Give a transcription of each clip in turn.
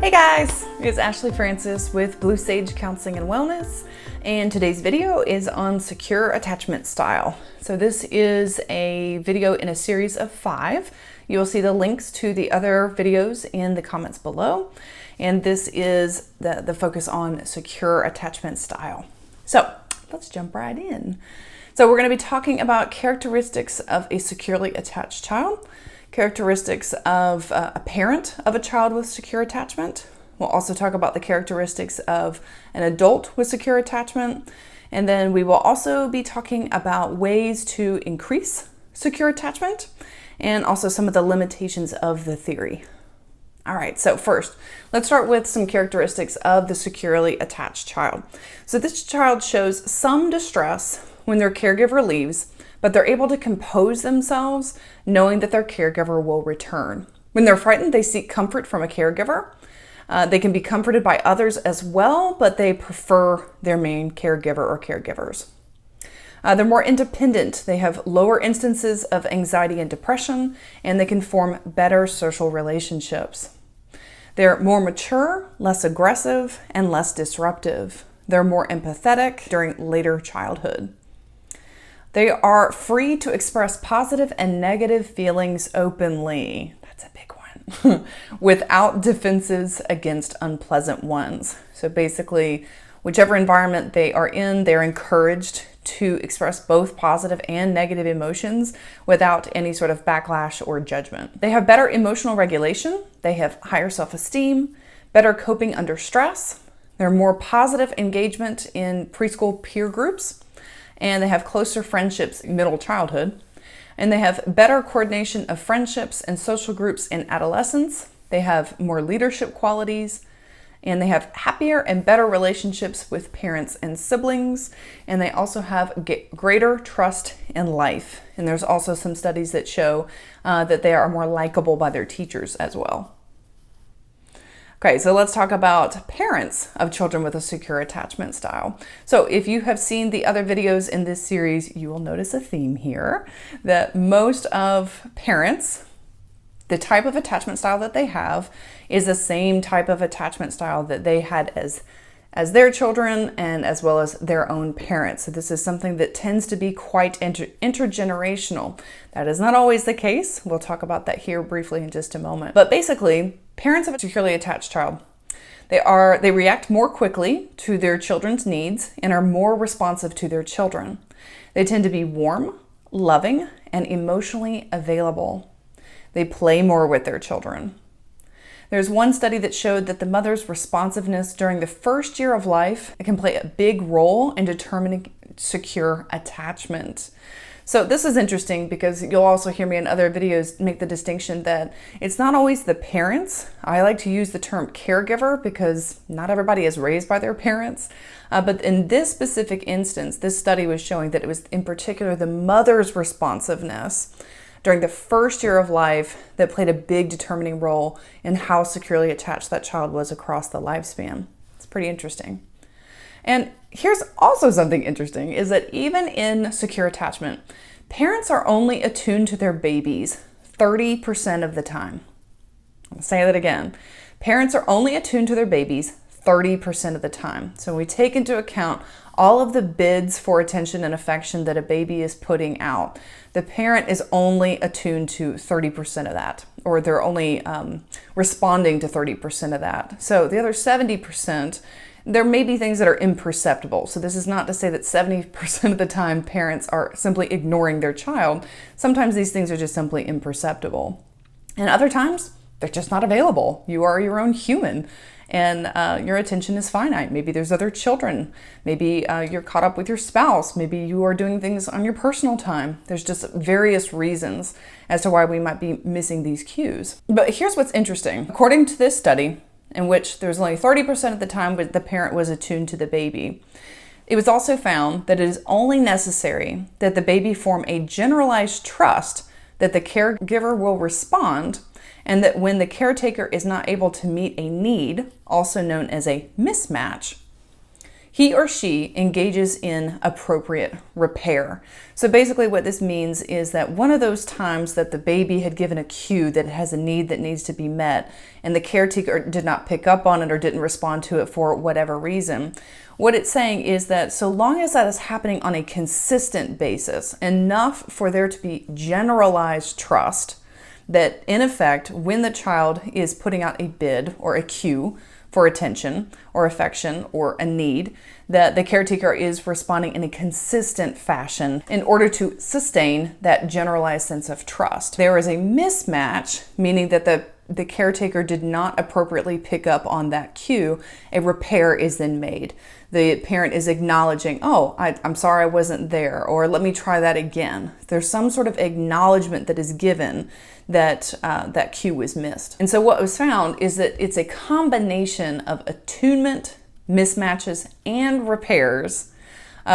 Hey guys, it's Ashley Francis with Blue Sage Counseling and Wellness, and today's video is on secure attachment style. So this is a video in a series of 5. You'll see the links to the other videos in the comments below, and this is the focus on secure attachment style. So let's jump right in. So we're going to be talking about characteristics of a securely attached child, characteristics of a parent of a child with secure attachment. We'll also talk about the characteristics of an adult with secure attachment. And then we will also be talking about ways to increase secure attachment and also some of the limitations of the theory. All right, so first, let's start with some characteristics of the securely attached child. So this child shows some distress when their caregiver leaves, but they're able to compose themselves knowing that their caregiver will return. When they're frightened, they seek comfort from a caregiver. They can be comforted by others as well, but they prefer their main caregiver or caregivers. They're more independent. They have lower instances of anxiety and depression, and they can form better social relationships. They're more mature, less aggressive, and less disruptive. They're more empathetic during later childhood. They are free to express positive and negative feelings openly. That's a big one. Without defenses against unpleasant ones. So basically, whichever environment they are in, they're encouraged to express both positive and negative emotions without any sort of backlash or judgment. They have better emotional regulation. They have higher self-esteem, better coping under stress. They're more positive engagement in preschool peer groups. And they have closer friendships in middle childhood. And they have better coordination of friendships and social groups in adolescence. They have more leadership qualities, and they have happier and better relationships with parents and siblings. And they also have greater trust in life. And there's also some studies that show that they are more likable by their teachers as well. Okay, so let's talk about parents of children with a secure attachment style. So if you have seen the other videos in this series, you will notice a theme here that most of parents, the type of attachment style that they have is the same type of attachment style that they had as their children and as well as their own parents. So this is something that tends to be quite intergenerational. That is not always the case. We'll talk about that here briefly in just a moment. But basically, parents of a securely attached child, they react more quickly to their children's needs and are more responsive to their children. They tend to be warm, loving, and emotionally available. They play more with their children. There's one study that showed that the mother's responsiveness during the first year of life can play a big role in determining secure attachment. So this is interesting because you'll also hear me in other videos make the distinction that it's not always the parents. I like to use the term caregiver because not everybody is raised by their parents. But in this specific instance, this study was showing that it was in particular the mother's responsiveness during the first year of life that played a big determining role in how securely attached that child was across the lifespan. It's pretty interesting. And here's also something interesting is that even in secure attachment, parents are only attuned to their babies 30% of the time. I'll say that again. Parents are only attuned to their babies 30% of the time. So we take into account all of the bids for attention and affection that a baby is putting out. The parent is only attuned to 30% of that, or they're only responding to 30% of that. So the other 70%, there may be things that are imperceptible. So this is not to say that 70% of the time parents are simply ignoring their child. Sometimes these things are just simply imperceptible. And other times, they're just not available. You are your own human. And your attention is finite. Maybe there's other children. Maybe you're caught up with your spouse. Maybe you are doing things on your personal time. There's just various reasons as to why we might be missing these cues. But here's what's interesting. According to this study, in which there's only 30% of the time the parent was attuned to the baby, it was also found that it is only necessary that the baby form a generalized trust that the caregiver will respond, and that when the caretaker is not able to meet a need, also known as a mismatch, he or she engages in appropriate repair. So basically what this means is that one of those times that the baby had given a cue that it has a need that needs to be met, and the caretaker did not pick up on it or didn't respond to it for whatever reason, what it's saying is that so long as that is happening on a consistent basis, enough for there to be generalized trust, that in effect, when the child is putting out a bid or a cue for attention or affection or a need, that the caretaker is responding in a consistent fashion in order to sustain that generalized sense of trust. There is a mismatch, meaning that the caretaker did not appropriately pick up on that cue. A repair is then made. The parent is acknowledging, oh, I'm sorry I wasn't there, or let me try that again. There's some sort of acknowledgement that is given that that cue was missed. And so what was found is that it's a combination of attunement, mismatches, and repairs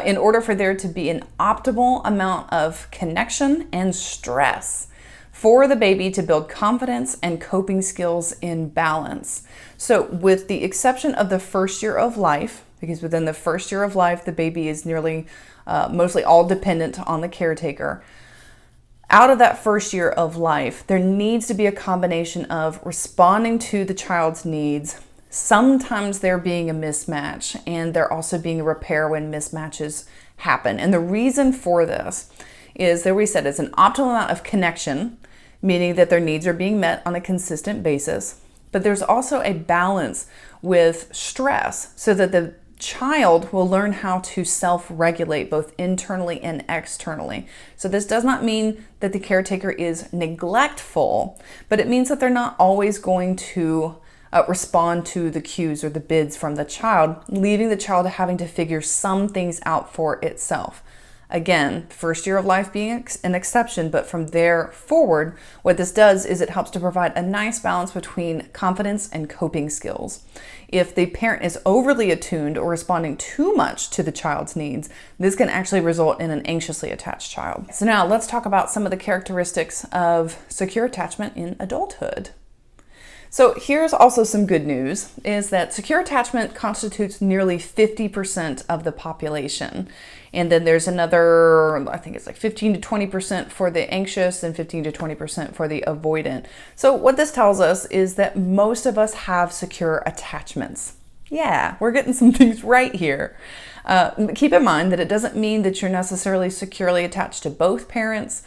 in order for there to be an optimal amount of connection and stress for the baby to build confidence and coping skills in balance. So with the exception of the first year of life, because within the first year of life, the baby is nearly mostly all dependent on the caretaker. Out of that first year of life, there needs to be a combination of responding to the child's needs. Sometimes there being a mismatch, and there also being a repair when mismatches happen. And the reason for this is, there we said, it's an optimal amount of connection, meaning that their needs are being met on a consistent basis. But there's also a balance with stress so that the child will learn how to self-regulate both internally and externally. So this does not mean that the caretaker is neglectful, but it means that they're not always going to respond to the cues or the bids from the child, leaving the child having to figure some things out for itself. Again, first year of life being an exception, but from there forward, what this does is it helps to provide a nice balance between confidence and coping skills. If the parent is overly attuned or responding too much to the child's needs, this can actually result in an anxiously attached child. So now let's talk about some of the characteristics of secure attachment in adulthood. So here's also some good news, is that secure attachment constitutes nearly 50% of the population. And then there's another, I think it's like 15 to 20% for the anxious and 15 to 20% for the avoidant. So what this tells us is that most of us have secure attachments. Yeah, we're getting some things right here. Keep in mind that it doesn't mean that you're necessarily securely attached to both parents.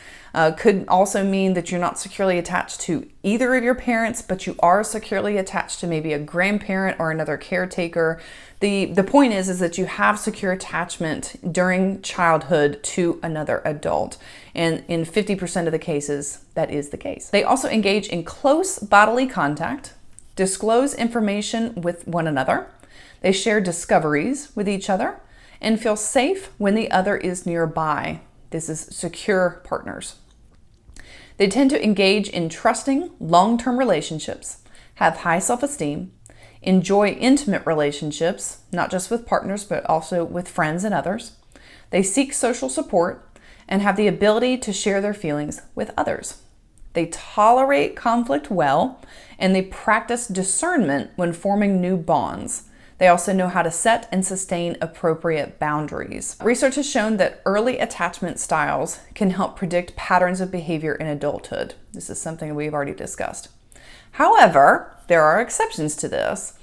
Could also mean that you're not securely attached to either of your parents, but you are securely attached to maybe a grandparent or another caretaker. The point is that you have secure attachment during childhood to another adult. And in 50% of the cases, that is the case. They also engage in close bodily contact, disclose information with one another. They share discoveries with each other and feel safe when the other is nearby. This is secure partners. They tend to engage in trusting, long-term relationships, have high self-esteem, enjoy intimate relationships, not just with partners, but also with friends and others. They seek social support and have the ability to share their feelings with others. They tolerate conflict well, and they practice discernment when forming new bonds. They also know how to set and sustain appropriate boundaries. Research has shown that early attachment styles can help predict patterns of behavior in adulthood. This is something we've already discussed. However, there are exceptions to this.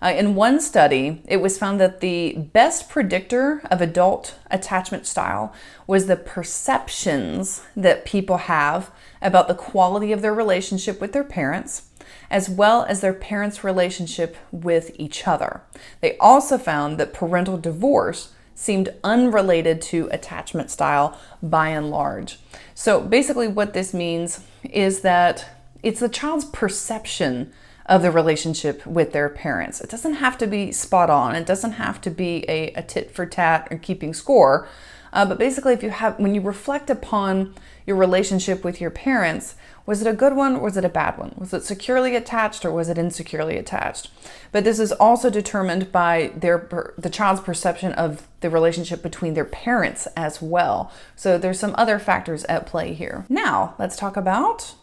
In one study, it was found that the best predictor of adult attachment style was the perceptions that people have about the quality of their relationship with their parents, as well as their parents' relationship with each other. They also found that parental divorce seemed unrelated to attachment style by and large. So basically what this means is that it's the child's perception of the relationship with their parents. It doesn't have to be spot on. It doesn't have to be a tit for tat or keeping score. But basically, when you reflect upon your relationship with your parents, was it a good one or was it a bad one? Was it securely attached or was it insecurely attached? But this is also determined by the child's perception of the relationship between their parents as well. So there's some other factors at play here. Now, let's talk about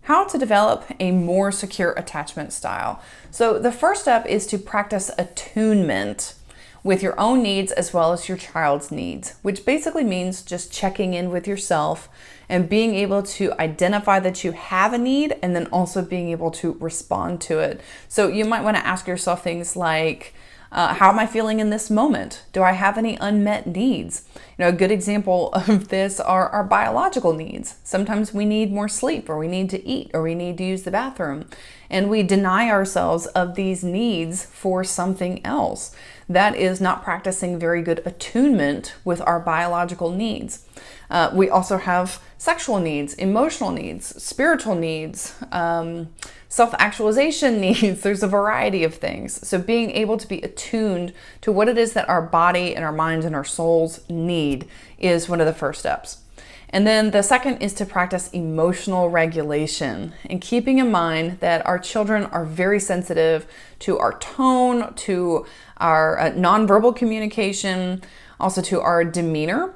how to develop a more secure attachment style. So the first step is to practice attunement, with your own needs as well as your child's needs, which basically means just checking in with yourself and being able to identify that you have a need and then also being able to respond to it. So you might want to ask yourself things like, how am I feeling in this moment? Do I have any unmet needs? A good example of this are our biological needs. Sometimes we need more sleep, or we need to eat, or we need to use the bathroom. And we deny ourselves of these needs for something else. That is not practicing very good attunement with our biological needs. We also have sexual needs, emotional needs, spiritual needs, self-actualization needs. There's a variety of things. So being able to be attuned to what it is that our body and our minds and our souls need is one of the first steps. And then the second is to practice emotional regulation, and keeping in mind that our children are very sensitive to our tone, to our nonverbal communication, also to our demeanor.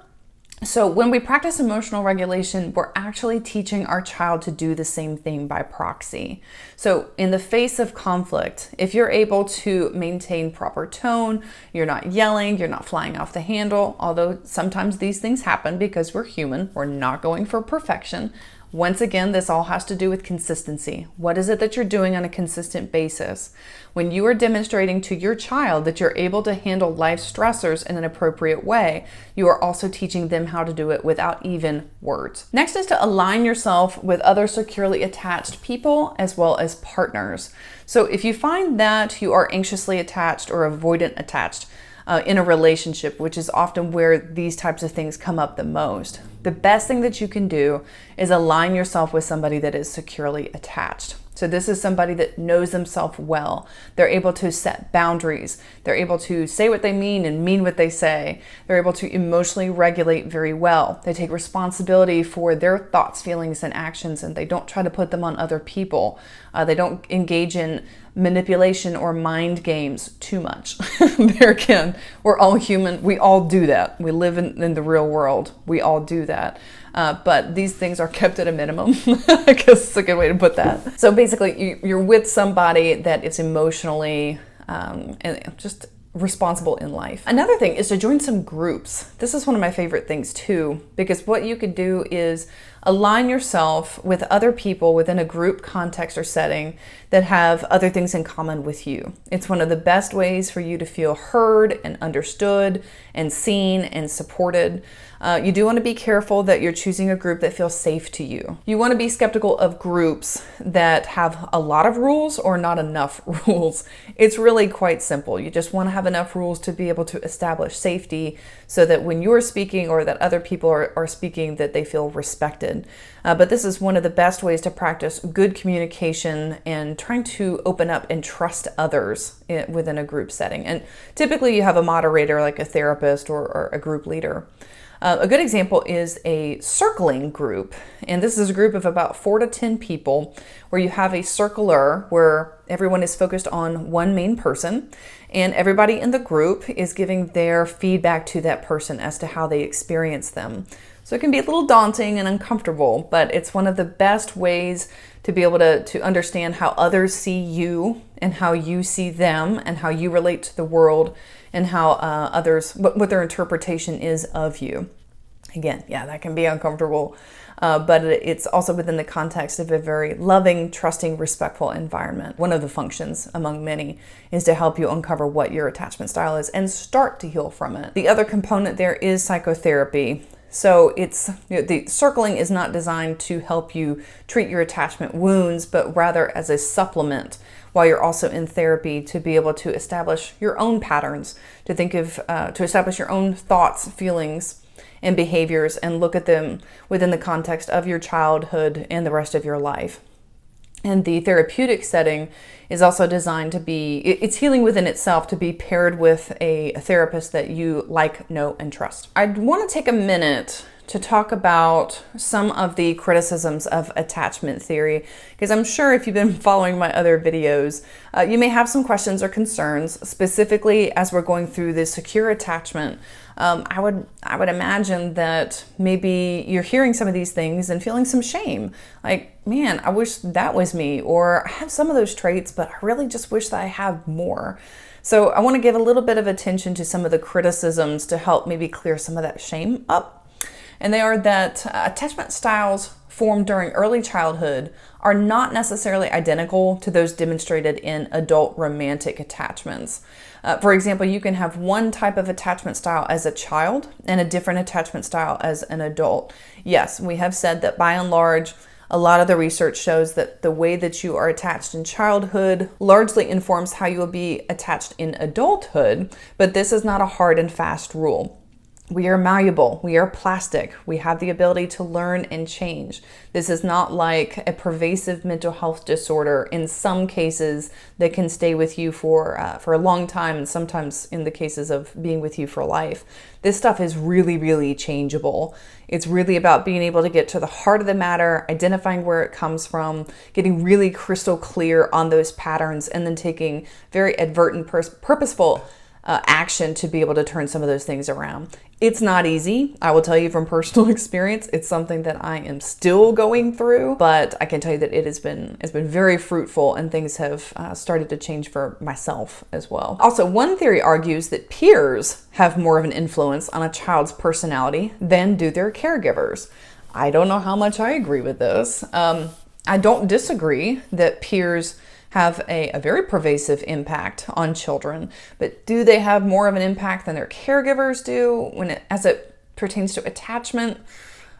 So when we practice emotional regulation, we're actually teaching our child to do the same thing by proxy. So in the face of conflict, if you're able to maintain proper tone, you're not yelling, you're not flying off the handle, although sometimes these things happen because we're human, we're not going for perfection. Once again, this all has to do with consistency. What is it that you're doing on a consistent basis? When you are demonstrating to your child that you're able to handle life stressors in an appropriate way, you are also teaching them how to do it without even words. Next is to align yourself with other securely attached people as well as partners. So if you find that you are anxiously attached or avoidant attached, in a relationship, which is often where these types of things come up the most, the best thing that you can do is align yourself with somebody that is securely attached. So this is somebody that knows themselves well. They're able to set boundaries. They're able to say what they mean and mean what they say. They're able to emotionally regulate very well. They take responsibility for their thoughts, feelings, and actions, and they don't try to put them on other people. They don't engage in manipulation or mind games too much. There again, we're all human. We all do that. We live in the real world. We all do that. But these things are kept at a minimum. I guess it's a good way to put that. So basically, you're with somebody that is emotionally and just responsible in life. Another thing is to join some groups. This is one of my favorite things too, because what you could do is align yourself with other people within a group context or setting that have other things in common with you. It's one of the best ways for you to feel heard and understood and seen and supported. You do want to be careful that you're choosing a group that feels safe to you. You want to be skeptical of groups that have a lot of rules or not enough rules. It's really quite simple. You just want to have enough rules to be able to establish safety so that when you're speaking or that other people are speaking, that they feel respected. But this is one of the best ways to practice good communication and trying to open up and trust others within a group setting. And typically you have a moderator like a therapist or a group leader. A good example is a circling group, and this is a group of about 4 to 10 people where you have a circler where everyone is focused on one main person, and everybody in the group is giving their feedback to that person as to how they experience them. So it can be a little daunting and uncomfortable, but it's one of the best ways to be able to understand how others see you and how you see them and how you relate to the world and how others, what their interpretation is of you. Again, yeah, that can be uncomfortable, but it's also within the context of a very loving, trusting, respectful environment. One of the functions among many is to help you uncover what your attachment style is and start to heal from it. The other component there is psychotherapy. So it's, the circling is not designed to help you treat your attachment wounds, but rather as a supplement while you're also in therapy to be able to establish your own patterns, to think of, to establish your own thoughts, feelings, and behaviors and look at them within the context of your childhood and the rest of your life. And the therapeutic setting is also designed to be, it's healing within itself to be paired with a therapist that you like, know, and trust. I'd want to take a minute to talk about some of the criticisms of attachment theory, because I'm sure if you've been following my other videos, you may have some questions or concerns, specifically as we're going through this secure attachment. I would imagine that maybe you're hearing some of these things and feeling some shame. Like, man, I wish that was me, or I have some of those traits, but I really just wish that I have more. So I want to give a little bit of attention to some of the criticisms to help maybe clear some of that shame up. And they are that attachment styles formed during early childhood are not necessarily identical to those demonstrated in adult romantic attachments. For example, you can have one type of attachment style as a child and a different attachment style as an adult. Yes, we have said that by and large, a lot of the research shows that the way that you are attached in childhood largely informs how you will be attached in adulthood, but this is not a hard and fast rule. We are malleable, we are plastic, we have the ability to learn and change. This is not like a pervasive mental health disorder. In some cases, that can stay with you for a long time, and sometimes in the cases of being with you for life. This stuff is really, really changeable. It's really about being able to get to the heart of the matter, identifying where it comes from, getting really crystal clear on those patterns, and then taking very advertent, purposeful action to be able to turn some of those things around. It's not easy. I will tell you from personal experience, it's something that I am still going through, but I can tell you that it's been very fruitful, and things have started to change for myself as well. Also, one theory argues that peers have more of an influence on a child's personality than do their caregivers. I don't know how much I agree with this. I don't disagree that peers have a very pervasive impact on children, but do they have more of an impact than their caregivers do as it pertains to attachment?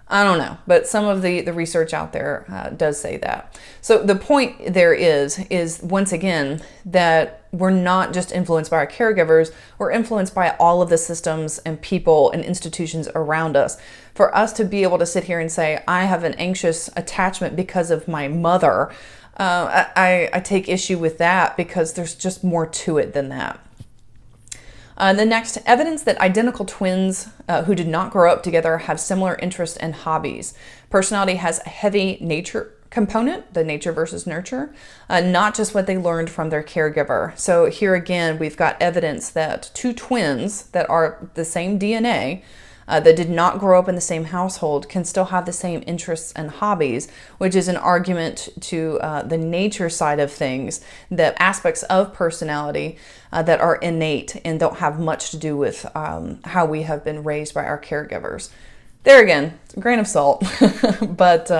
I don't know, but some of the research out there does say that. So the point there is once again that we're not just influenced by our caregivers, we're influenced by all of the systems and people and institutions around us. For us to be able to sit here and say, I have an anxious attachment because of my mother, I take issue with that, because there's just more to it than that. The next, evidence that identical twins who did not grow up together have similar interests and hobbies. Personality has a heavy nature component, the nature versus nurture, not just what they learned from their caregiver. So here again, we've got evidence that two twins that are the same DNA that did not grow up in the same household can still have the same interests and hobbies, which is an argument to the nature side of things, that aspects of personality that are innate and don't have much to do with how we have been raised by our caregivers. There again, a grain of salt, but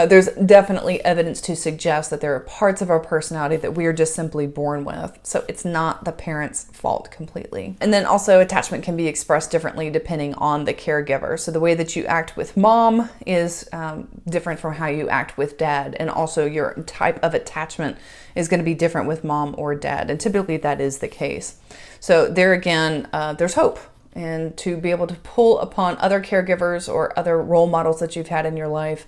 there's definitely evidence to suggest that there are parts of our personality that we are just simply born with. So it's not the parent's fault completely. And then also, attachment can be expressed differently depending on the caregiver. So the way that you act with mom is different from how you act with dad. And also your type of attachment is going to be different with mom or dad. And typically that is the case. So there again, there's hope. And to be able to pull upon other caregivers or other role models that you've had in your life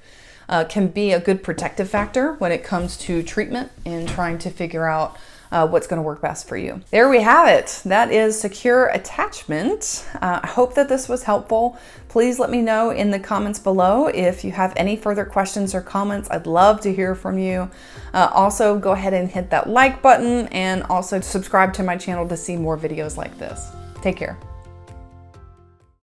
can be a good protective factor when it comes to treatment and trying to figure out what's going to work best for you. There we have it. That is secure attachment. I hope that this was helpful. Please let me know in the comments below if you have any further questions or comments. I'd love to hear from you. Also, go ahead and hit that like button, and also subscribe to my channel to see more videos like this. Take care.